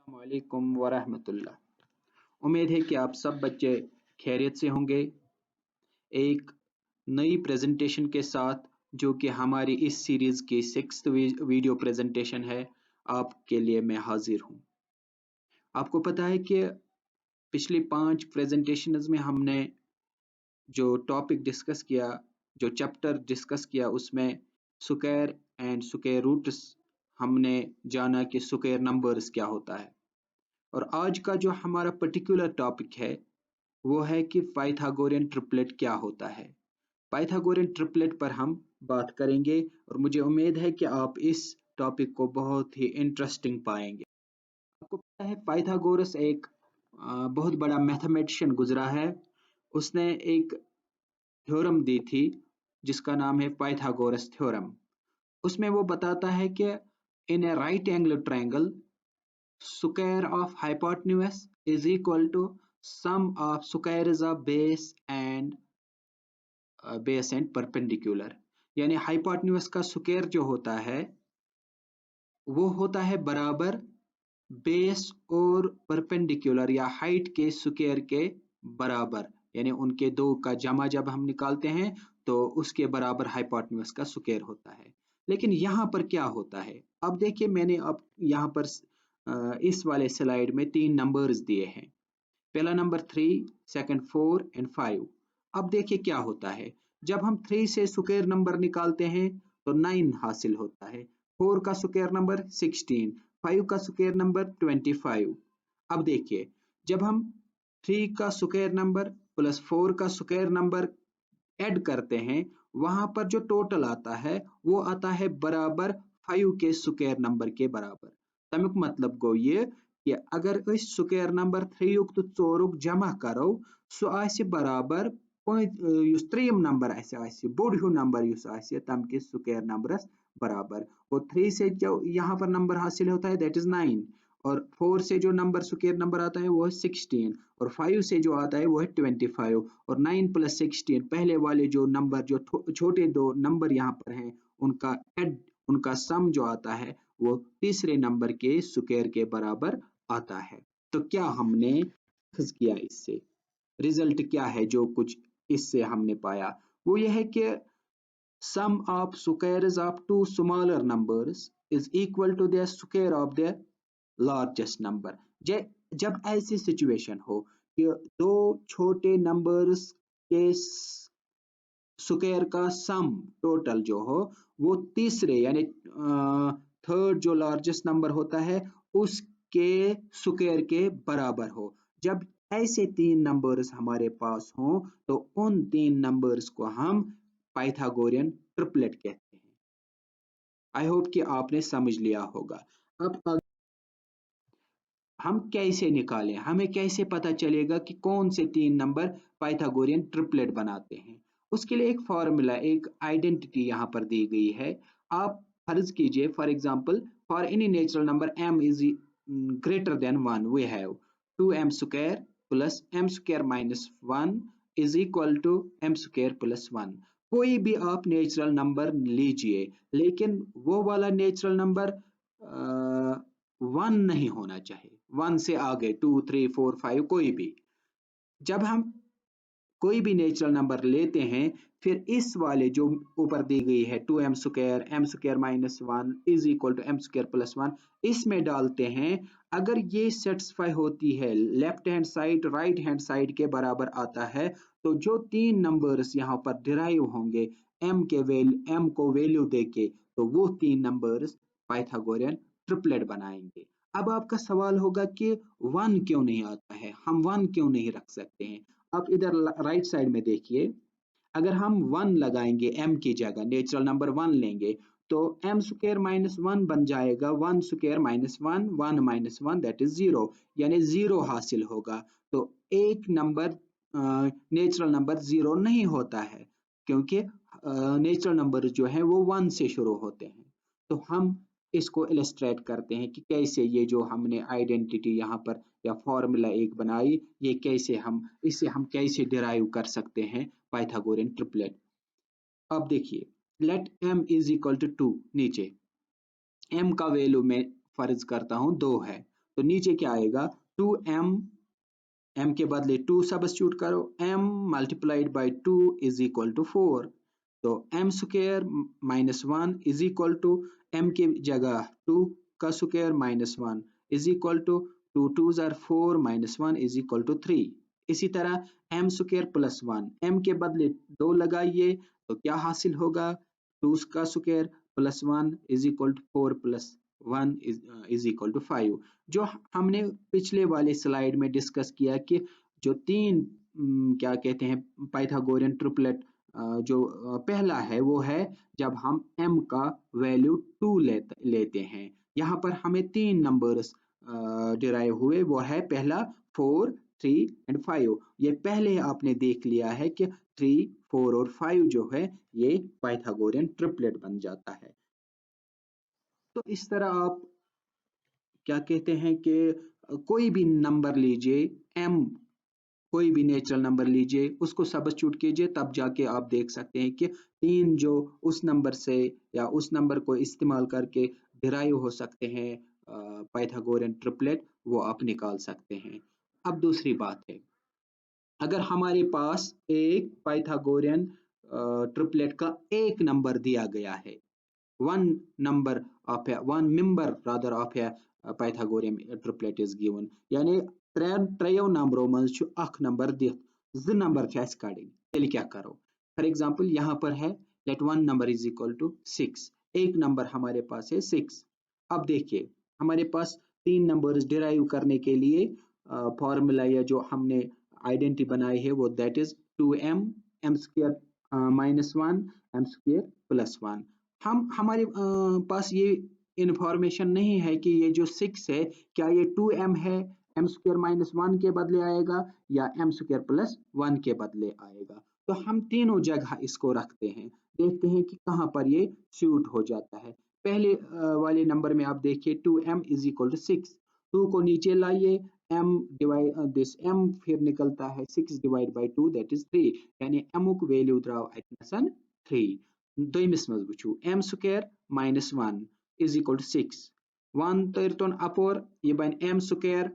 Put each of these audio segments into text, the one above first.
अस्सलामुअलैकुम वरहमतुल्लाह। उम्मीद है कि आप सब बच्चे खैरियत से होंगे। एक नई प्रेजेंटेशन के साथ जो कि हमारी इस सीरीज़ की 6th वीडियो प्रेजेंटेशन है, आपके लिए मैं हाजिर हूँ। आपको पता है कि पिछली 5 प्रेजेंटेशंस में हमने जो टॉपिक डिस्कस किया, जो चैप्टर डिस्कस किया, उसमें स्क्वायर एंड स्क्वायर रूट्स हमने जाना कि स्क्वायर नंबर्स क्या होता है। और आज का जो हमारा पर्टिकुलर टॉपिक है वो है कि पाइथागोरियन ट्रिपलेट क्या होता है। पाइथागोरियन ट्रिपलेट पर हम बात करेंगे और मुझे उम्मीद है कि आप इस टॉपिक को बहुत ही इंटरेस्टिंग पाएंगे। आपको पता है पाइथागोरस एक बहुत बड़ा मैथमेटिशियन गुजरा है। उसने एक थ्योरम दी थी जिसका नाम है पाइथागोरस थ्योरम। उसमें वो बताता है कि in a right angle triangle square of hypotenuse is equal to sum of squares of base and perpendicular। यानी हाइपोटेन्यूज का स्क्वायर जो होता है वो होता है बराबर बेस और परपेंडिकुलर या हाइट के स्क्वायर के बराबर, यानी उनके दो का जमा जब हम निकालते हैं तो उसके बराबर हाइपोटेन्यूज का स्क्वायर होता है। लेकिन यहाँ पर क्या होता है, अब देखिए मैंने अब यहाँ पर इस वाले स्लाइड में 3 नंबर्स दिए हैं। पहला नंबर 3, सेकंड 4 एंड 5। अब देखिए क्या होता है, जब हम 3 से स्क्वायर नंबर निकालते हैं तो 9 हासिल होता है, 4 का स्क्वायर नंबर 16, 5 का स्क्वायर नंबर 25। अब देखिए जब हम 3 का स्क्वायर नंबर प्लस 4 का स्क्वायर नंबर ऐड करते हैं, वहां पर जो टोटल आता है वो आता है बराबर 5 के स्क्वायर नंबर के बराबर। तमिक मतलब गो ये कि अगर इस स्क्वायर नंबर 3 तो 4 जमा करो सो आसे बराबर युस 3 नंबर आसे बोड़ हूँ नंबर युस आसे तम के स्क्वायर नंबरस बराबर। और 3 से जो यहाँ पर नंबर हासिल होता है दैट इज 9, और 4 से जो नंबर स्क्वायर नंबर आता है वो है 16, और 5 से जो आता है वो है 25, और 9 प्लस 16 पहले वाले जो नंबर जो छोटे दो नंबर यहाँ पर हैं उनका एड, उनका सम जो आता है वो तीसरे नंबर के स्क्वायर के बराबर आता है। तो क्या हमने किया, इससे रिजल्ट क्या है जो कुछ इससे हमने पाया, वो ये है कि sum of squares of two smaller numbers is equal to the square of the largest number। जब ऐसी सिचुएशन हो कि दो छोटे नंबर्स के स्क्वायर का सम टोटल जो हो वो तीसरे यानी थर्ड जो लार्जेस्ट नंबर होता है उसके स्क्वायर के बराबर हो। जब ऐसे 3 नंबर्स हमारे पास हों तो उन 3 नंबर्स को हम पाइथागोरियन ट्रिपलेट कहते हैं। आई होप कि आपने समझ लिया होगा। अब हम कैसे निकालें, हमें कैसे पता चलेगा कि कौन से 3 नंबर पाइथागोरियन ट्रिपलेट बनाते हैं। उसके लिए एक फॉर्मूला, एक आइडेंटिटी यहाँ पर दी गई है। आप फर्ज कीजिए for example for any natural number m is greater than 1 we have 2m square plus m square minus 1 is equal to m square plus 1। कोई भी आप नेचुरल नंबर लीजिए, लेकिन वो वाला नेचुरल नंबर 1 नहीं होना चाहिए, 1 से आगे 2 3 4 5 कोई भी। जब हम कोई भी नेचुरल नंबर लेते हैं फिर इस वाले जो ऊपर दी गई है 2m square m square minus 1 is equal to m square plus 1 इसमें डालते हैं। अगर ये सेटिस्फाई होती है, left hand side right hand side के बराबर आता है, तो जो 3 नंबर्स यहाँ पर डिराइव होंगे m को वैल्यू देके, तो वो 3 नंबर्स पाइथागोरियन ट्रिपलेट बनाएंगे। अब आपका सवाल होगा कि 1 क्यों नहीं आता है, हम 1 क्यों नहीं रख सकते हैं। आप इधर राइट साइड में देखिए, अगर हम 1 लगाएंगे m की जगह, नेचुरल नंबर 1 लेंगे, तो m स्क्वायर माइनस 1 बन जाएगा 1 square minus 1, 1 minus 1 that is 0, यानी 0 हासिल होगा। तो एक नंबर नेचुरल नंबर 0 नहीं होता है क्योंकि नेचुरल नंबर जो है वो 1 से शुरू होते हैं। तो हम इसको इलस्ट्रेट करते हैं कि कैसे ये जो हमने आइडेंटिटी यहाँ पर या फॉर्मूला एक बनाई, ये कैसे हम इसे हम कैसे डिराइव कर सकते हैं पाइथागोरियन ट्रिपलेट। अब देखिए let m is equal to 2, नीचे m का वैल्यू मैं फर्ज करता हूं 2 है, तो नीचे क्या आएगा 2m, m के बदले 2 सब्स्टिट्यूट करो, m multiplied by 2 is equal to 4, तो m square minus 1 is equal to m की जगह 2 का square minus 1 is equal to 2 2 जार 4 माइनस 1 इज इक्वल टू 3। इसी तरह m स्क्वायर प्लस 1, m के बदले 2 लगाइए तो क्या हासिल होगा 2 का square plus 1 is equal to 4 प्लस 1 इज इक्वल टू 5। जो हमने पिछले वाले स्लाइड में डिस्कस किया कि जो तीन क्या कहते हैं पाइथागोरियन ट्रिपलेट, जो पहला है वो है जब हम m का वैल्यू 2 लेते हैं। यहाँ पर हमें तीन नंबर्स डिराइव हुए, वो है पहला 4 3 एंड 5। ये पहले आपने देख लिया है कि 3 4 और 5 जो है ये पाइथागोरियन ट्रिपलेट बन जाता है। तो इस तरह आप क्या कहते हैं कि कोई भी नंबर लीजिए m, कोई भी नेचुरल नंबर लीजिए उसको सब्स्टिट्यूट कीजिए, तब जाके आप देख सकते हैं कि तीन जो उस नंबर से या उस नंबर को इस्तेमाल करके डिराइव हो सकते हैं पाइथागोरियन ट्रिपलेट, वो आप निकाल सकते हैं। अब दूसरी बात है, अगर हमारे पास एक पाइथागोरियन ट्रिपलेट का एक नंबर दिया गया है, one number of a one member rather of a Pythagorean triplet is given, यानी त्रेयो नंबरों में जो अख नंबर दिख ज नंबर छ अस कड़न, तेल क्या करो। फॉर एग्जांपल यहाँ पर है let one number is equal to 6, एक नंबर हमारे पास है 6। अब देखिए हमारे पास तीन नंबर्स डिराइव करने के लिए फॉर्मूला या जो हमने आइडेंटिटी बनाई है वो that is 2m m square minus 1 m square plus 1। हम हमारे पास ये इंफॉर्मेशन नहीं है कि ये जो 6 है क्या ये 2m है, m स्क्वायर माइनस 1 के बदले आएगा या m स्क्वायर प्लस 1 के बदले आएगा। तो हम तीनों जगह इसको रखते हैं, देखते हैं कि कहाँ पर ये सूट हो जाता है। पहले वाले नंबर में आप देखिए 2m इज इक्वल टू 6, 2 को नीचे लाइए, m डिवाइड दिस m फिर निकलता है 6 डिवाइड बाय 2 दैट इज 3, यानी m को वैल्यू द्राव अतनसन 3। दोयमिस मज वुचो m square minus 1 is equal to 6, 1 तरतन अपोर ये बन m स्क्वायर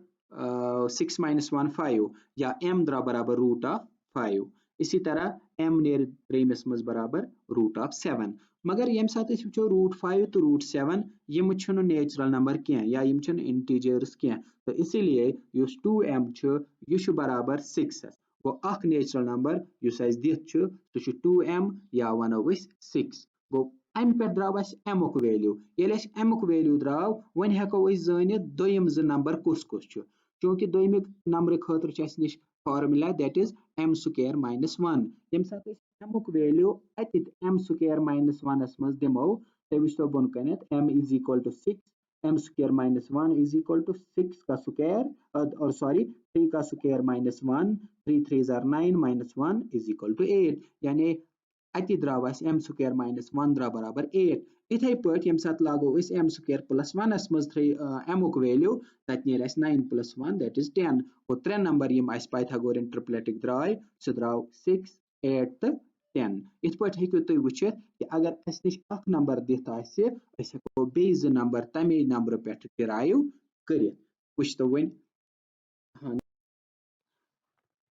6 माइनस 1 5 या m द्रा बराबर रूट ऑफ 5। इसी तरह m नेर त्रेमिस मज बराबर रूट ऑफ 7। मगर यम साथ वो रूट 5 तो रूट 7 यम नेचुरल नंबर क्या या यम इंटीजर्स क्या, तो इसीलिए युस 2m यह बराबर 6 गो अख नेचुरल नंबर युस अस दिथ सह 2m या वनो 6 गो अम पे द्राव m वैल्यू, ये m वैल्यू द्राव वन हेको जानित दोयम ज नंबर कुस कुस, चूंकि दोयमिक नंबर खतर निश formula that is m square minus 1। यम साथ m वैल्यू अत m स्क्वायर माइनस 1 मज दिमो तो वो बोन कन m is equal to 6, m square minus 1 is equal to 6 का स्क्वायर और सॉरी 3 का स्क्वायर माइनस 1, 3 3 जार 9 माइनस 1 इज इक्वल टू 8, यानी अति द्राव m स्क्वायर माइनस 1 द्रा बराबर 8। इथे पट यम साथ लागो m स्क्वायर प्लस 1 मज m वैल्यू तत नेर 9 प्लस 1 दैट इज 10 गो त्रे नंबर यम पाइथागोरियन ट्रिपलेटिक द्राय सह द्राव 6 8 तो 10। इत पट हेकु तुम वुचित कि अगर अस निश अख नंबर दित आसि अस हेको बेयि ज नंबर तमे नंबर पे डिराइव करित। वुचतो वन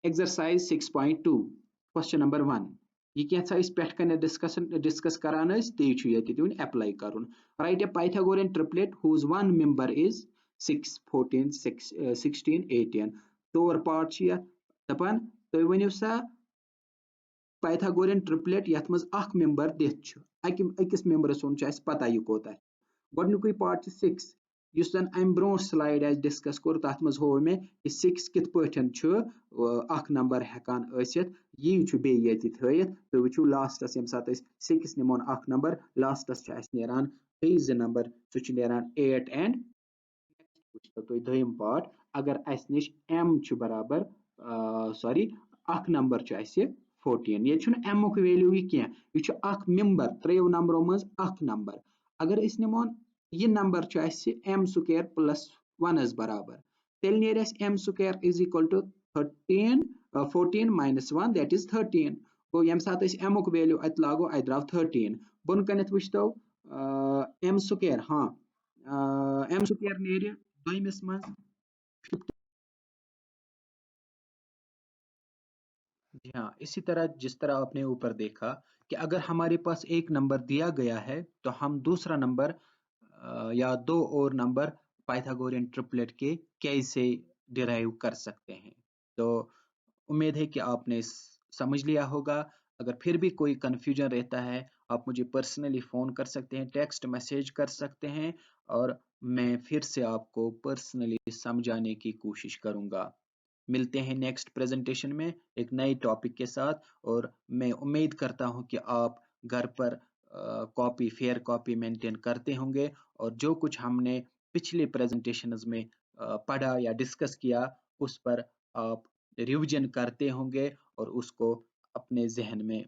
एक्सरसाइज 6.2 क्वेश्चन नंबर 1, ये क्या पे कन डिस्कस करान ती ये अप्लाई कर। Write a Pythagorean triplet whose one member is 6 14 16 18। तौर पार्ट दपान तुम वनु सा पाइथागोरियन ट्रिपलेट यथ मज अख मेंबर दिथ अकिस मेंबरस वोन पता यह कोता गोडनुकुई पार्ट 6 युस जन अम ब्रो स्लाइड आज डिस्कस कोर तथ मज हो मे 6 कित पठन अख नंबर हेकान आसित यी बे ये थयित तो वुचु लास्टस यम साथ 6 निमोन अख नंबर लास्टस नेरान बे ज नंबर सह नेरान 8 एंड तो दोयम पार्ट अगर अस निश m बराबर सॉरी अख नंबर 14 ये m वैल्यू यह अख मेंबर त्रेयो नंबरों मज अख नंबर, अगर इस निमोन यह नंबर m स्क्वायर प्लस 1 बराबर तेल नेर m square is equal to 14 minus 1 that is 13 गो यम साथ m वैल्यू अत लागो अत द्राव 13 बोन कन वुचतो m स्क्वायर हाँ m स्क्वायर नेर दोइमिस मंज 50। जी हाँ, इसी तरह जिस तरह आपने ऊपर देखा कि अगर हमारे पास एक नंबर दिया गया है तो हम दूसरा नंबर या दो और नंबर पाइथागोरियन ट्रिपलेट के कैसे डिराइव कर सकते हैं। तो उम्मीद है कि आपने समझ लिया होगा। अगर फिर भी कोई कंफ्यूजन रहता है, आप मुझे पर्सनली फ़ोन कर सकते हैं, टेक्स्ट मैसेज कर सकते हैं और मैं फिर से आपको पर्सनली समझाने की कोशिश करूँगा। मिलते हैं नेक्स्ट प्रेजेंटेशन में एक नए टॉपिक के साथ, और मैं उम्मीद करता हूँ कि आप घर पर कॉपी फेयर कॉपी मेंटेन करते होंगे और जो कुछ हमने पिछले प्रेजेंटेशंस में पढ़ा या डिस्कस किया उस पर आप रिवीजन करते होंगे और उसको अपने जहन में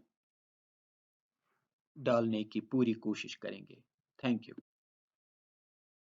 डालने की पूरी कोशिश करेंगे। Thank you.